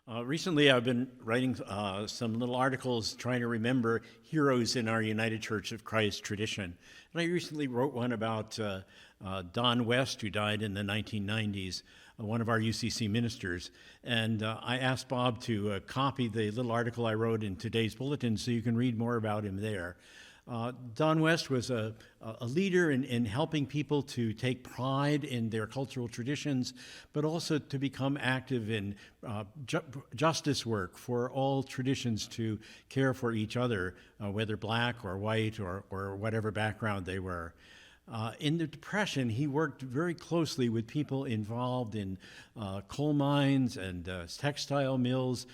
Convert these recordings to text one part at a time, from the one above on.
Recently, I've been writing some little articles trying to remember heroes in our United Church of Christ tradition. And I recently wrote one about Don West, who died in the 1990s, one of our UCC ministers. And I asked Bob to copy the little article I wrote in today's bulletin so you can read more about him there. Don West was a leader in helping people to take pride in their cultural traditions, but also to become active in justice work for all traditions to care for each other, whether black or white or whatever background they were. In the Depression, he worked very closely with people involved in coal mines and textile mills,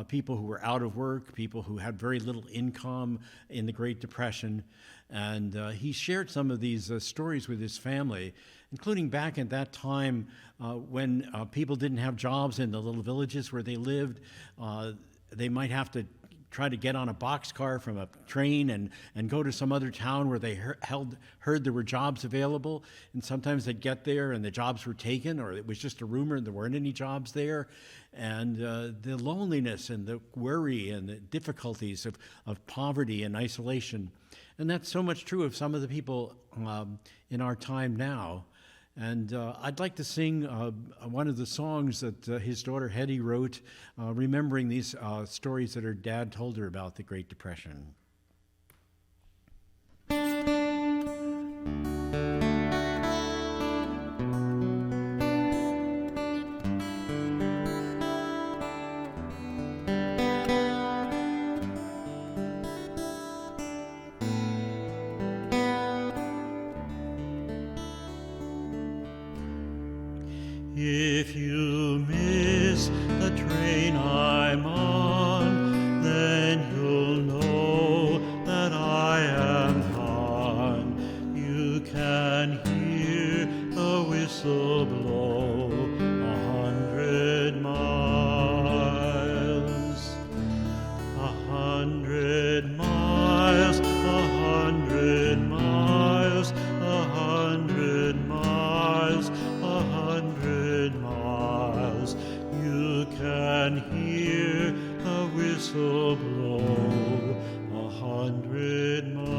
people who were out of work, people who had very little income in the Great Depression. And he shared some of these stories with his family, including back at that time when people didn't have jobs in the little villages where they lived. They might have to try to get on a boxcar from a train and go to some other town where they heard there were jobs available. And sometimes they'd get there and the jobs were taken, or it was just a rumor and there weren't any jobs there. And the loneliness and the worry and the difficulties of poverty and isolation. And that's so much true of some of the people in our time now. And I'd like to sing one of the songs that his daughter Hedy wrote, remembering these stories that her dad told her about the Great Depression. If you miss the train I'm on, then you'll know that I am gone. You can hear the whistle blow 100 miles. 100 miles, 100 miles, 100 miles, 100 miles. You can hear the whistle blow 100 miles.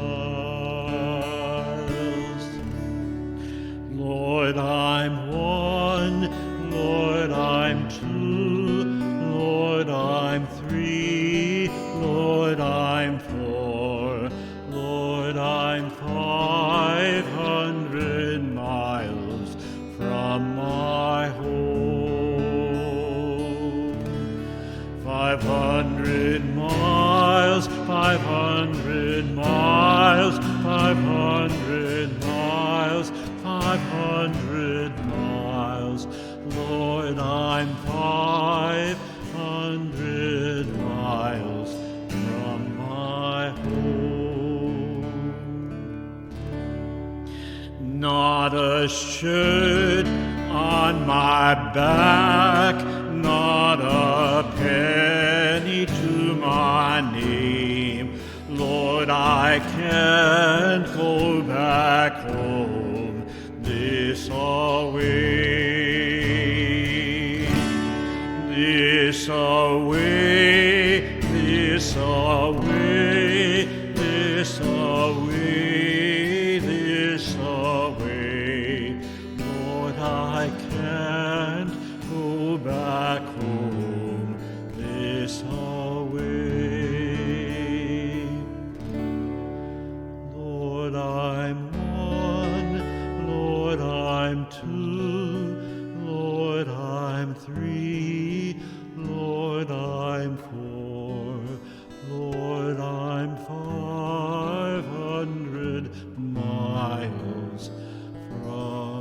Lord, I'm one. Lord, I'm two. Lord, I'm three. Lord, I'm four. Lord, I'm 500 miles from my home. 500 miles, 500 miles, 500 miles, 500 miles. Lord, I'm 500 miles from my home. Not a shirt on my back, not a penny to my name. Lord, I can't go back home this away. This away, this away, this away, this away. Lord, I can't go back home this away. Lord, I'm one. Lord, I'm two. Lord, I'm three. Lord, I'm four. Lord, I'm 500 miles from